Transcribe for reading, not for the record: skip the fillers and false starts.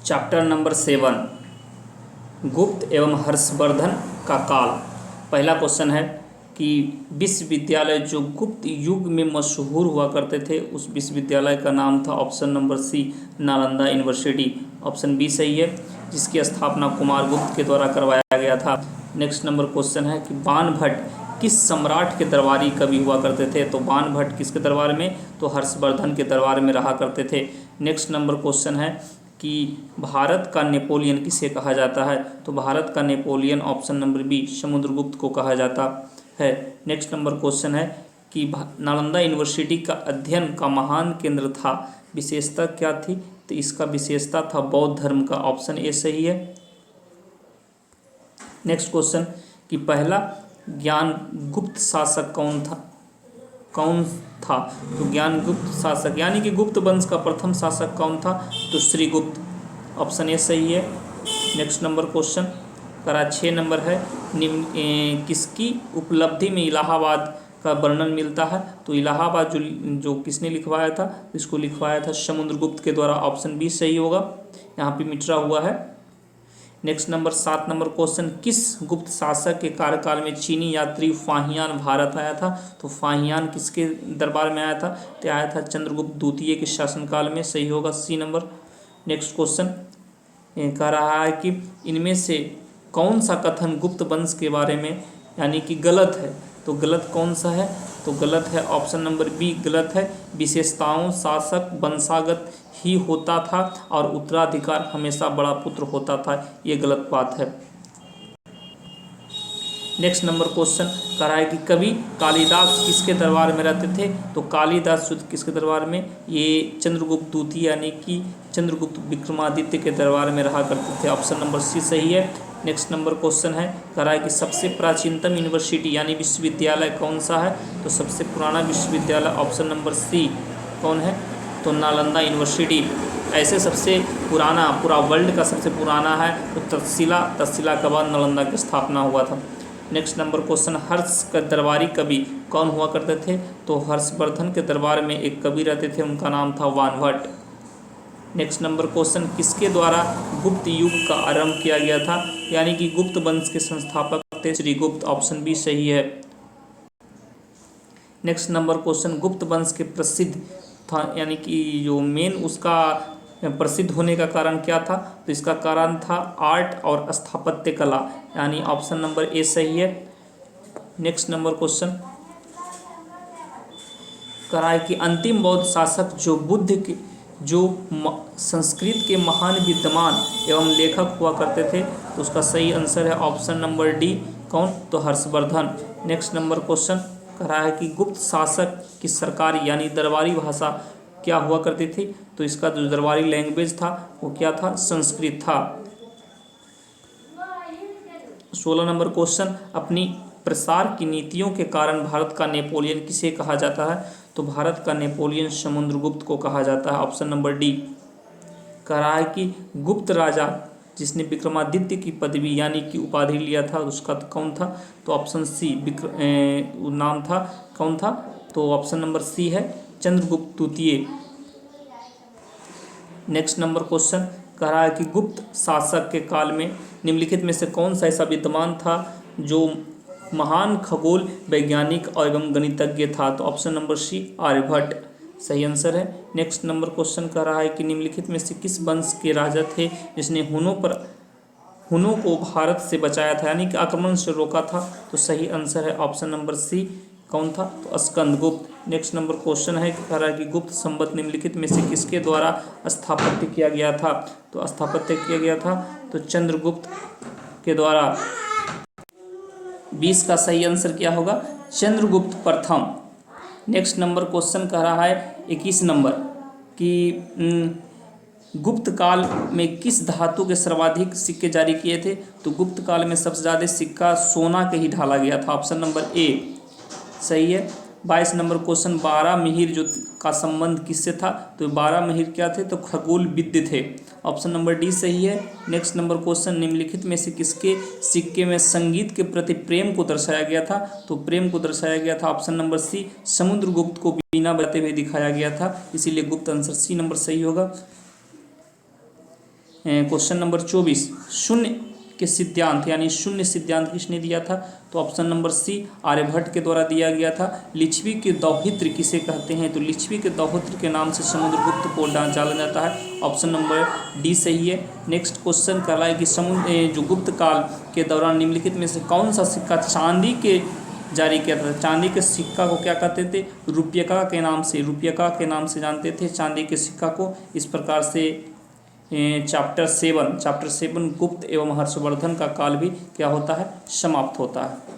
Chapter number 7 गुप्त एवं हर्षवर्धन का काल। पहला क्वेश्चन है कि विश्वविद्यालय जो गुप्त युग में मशहूर हुआ करते थे उस विश्वविद्यालय का नाम था option number C Nalanda university. Option B सही है, जिसकी स्थापना कुमार गुप्त के द्वारा करवाया गया था। नेक्स्ट नंबर क्वेश्चन है कि बाण भट्ट किस सम्राट के दरबारी कवि हुआ करते थे। तो बाण भट्ट किसके दरबार में, तो हर्षवर्धन के दरबार में रहा करते थे। नेक्स्ट नंबर क्वेश्चन है कि भारत का नेपोलियन किसे कहा जाता है। तो भारत का Napoleon option number B Samudragupta को कहा जाता है। नेक्स्ट नंबर क्वेश्चन है कि नालंदा यूनिवर्सिटी का अध्ययन का महान केंद्र था, विशेषता क्या थी। तो इसका विशेषता था बौद्ध धर्म का। ऑप्शन ए सही है। नेक्स्ट क्वेश्चन कि पहला ज्ञानगुप्त शासक कौन था। तो ज्ञानगुप्त शासक यानी कि गुप्त वंश का प्रथम शासक कौन था। तो श्रीगुप्त। ऑप्शन ए सही है। नेक्स्ट नंबर क्वेश्चन करा 6 नंबर है किसकी उपलब्धि में इलाहाबाद का वर्णन मिलता है। तो इलाहाबाद जो किसने लिखवाया था, इसको लिखवाया था समुद्रगुप्त के द्वारा। ऑप्शन बी सही होगा, यहाँ पे मिटरा हुआ है। नेक्स्ट नंबर 7 नंबर क्वेश्चन किस गुप्त शासक के कार्यकाल में चीनी यात्री फाहियान भारत आया था। तो फाहियान किसके दरबार में आया था, तो आया था चंद्रगुप्त द्वितीय के शासनकाल में। सही होगा सी नंबर। नेक्स्ट क्वेश्चन कह रहा है कि इनमें से कौन सा कथन गुप्त वंश के बारे में यानी कि गलत है। तो गलत कौन सा है, तो गलत है ऑप्शन नंबर बी गलत है, विशेषताओं शासक वंशागत ही होता था और उत्तराधिकार हमेशा बड़ा पुत्र होता था, ये गलत बात है। नेक्स्ट नंबर क्वेश्चन कह रहा है कि कवि कालिदास किसके दरबार में रहते थे। तो कालिदास किसके दरबार में, ये चंद्रगुप्त द्वितीय यानी कि चंद्रगुप्त विक्रमादित्य के दरबार में रहा करते थे। ऑप्शन नंबर सी सही है। नेक्स्ट नंबर क्वेश्चन है कह रहा है कि सबसे प्राचीनतम यूनिवर्सिटी यानी विश्वविद्यालय कौन सा है। तो सबसे पुराना विश्वविद्यालय ऑप्शन नंबर सी कौन है, तो नालंदा यूनिवर्सिटी। ऐसे सबसे पुराना पूरा वर्ल्ड का सबसे पुराना है तो तक्षशिला के बाद नालंदा की स्थापना हुआ था। नेक्स्ट नंबर क्वेश्चन हर्ष का दरबारी कवि कौन हुआ करते थे। तो हर्षवर्धन के दरबार में एक कवि रहते थे, उनका नाम था बाण भट्ट। नेक्स्ट नंबर क्वेश्चन किसके द्वारा गुप्त युग का आरंभ किया गया था, यानी कि गुप्त वंश के संस्थापक थे श्रीगुप्त। ऑप्शन बी सही है। नेक्स्ट नंबर क्वेश्चन गुप्त वंश के प्रसिद्ध था यानी कि जो मेन उसका प्रसिद्ध होने का कारण क्या था। तो इसका कारण था आर्ट और स्थापत्य कला, यानी ऑप्शन नंबर ए सही है। नेक्स्ट नंबर क्वेश्चन करा है कि अंतिम बौद्ध शासक जो संस्कृत के महान विद्वान एवं लेखक हुआ करते थे। तो उसका सही आंसर है ऑप्शन नंबर डी कौन, तो हर्षवर्धन। नेक्स्ट नंबर क्वेश्चन कह रहा है कि गुप्त शासक की सरकारी यानी दरबारी भाषा क्या हुआ करती थी। तो इसका जो दरबारी लैंग्वेज था वो क्या था, संस्कृत था। 16 नंबर क्वेश्चन अपनी प्रसार की नीतियों के कारण भारत का नेपोलियन किसे कहा जाता है। तो भारत का नेपोलियन समुद्रगुप्त को कहा जाता है। Option number D. कह रहा है कि गुप्त राजा जिसने विक्रमादित्य की पदवी यानी कि उपाधि लिया था उसका तो कौन था। तो ऑप्शन सी नाम था कौन था, तो ऑप्शन नंबर सी है चंद्रगुप्त द्वितीय। नेक्स्ट नंबर क्वेश्चन कह रहा है कि गुप्त शासक के काल में निम्नलिखित में से कौन सा ऐसा विद्वान था जो महान खगोल वैज्ञानिक एवं गणितज्ञ था। तो ऑप्शन नंबर सी आर्यभट्ट सही आंसर है। नेक्स्ट नंबर क्वेश्चन कह रहा है कि निम्नलिखित में से किस वंश के राजा थे जिसने हुनों को भारत से बचाया था यानी कि आक्रमण से रोका था। तो सही आंसर है ऑप्शन नंबर सी कौन था, तो स्कंदगुप्त। नेक्स्ट नंबर क्वेश्चन है कह रहा है कि गुप्त संवत निम्नलिखित में से किसके द्वारा स्थापत्य किया गया था। तो स्थापत्य किया गया था तो चंद्रगुप्त के द्वारा। 20 का सही आंसर क्या होगा, चंद्रगुप्त प्रथम। नेक्स्ट नंबर क्वेश्चन कह रहा है 21 नंबर कि गुप्त काल में किस धातु के सर्वाधिक सिक्के जारी किए थे। तो गुप्त काल में सबसे ज़्यादा सिक्का सोना के ही ढाला गया था। ऑप्शन नंबर ए सही है। 22 नंबर क्वेश्चन 12 मिहिर जो का संबंध किससे था। तो 12 मिहिर क्या थे, तो खगोल विद्य थे। ऑप्शन नंबर डी सही है। नेक्स्ट नंबर क्वेश्चन निम्नलिखित में से किसके सिक्के में संगीत के प्रति प्रेम को दर्शाया गया था। तो प्रेम को दर्शाया गया था ऑप्शन नंबर सी समुद्रगुप्त को बीना बजाते हुए दिखाया गया था, इसीलिए गुप्त आंसर सी नंबर सही होगा। क्वेश्चन नंबर 24, शून्य के सिद्धांत यानी शून्य सिद्धांत किसने दिया था? तो ऑप्शन नंबर सी आर्यभट्ट के द्वारा दिया गया था। लिच्छवी के दौहित्र किसे कहते हैं? तो लिच्छवी के दौहित्र के नाम से समुद्रगुप्त को जाना जाता है। ऑप्शन नंबर डी सही है। नेक्स्ट क्वेश्चन कर रहा है कि जो गुप्त काल के दौरान निम्नलिखित में से कौन सा सिक्का चांदी के जारी किया था? चांदी के सिक्का को क्या कहते थे? रुपयका के नाम से, रुपयका के नाम से जानते थे चांदी के सिक्का को। इस प्रकार से चैप्टर 7 गुप्त एवं हर्षवर्धन का काल भी क्या होता है? समाप्त होता है।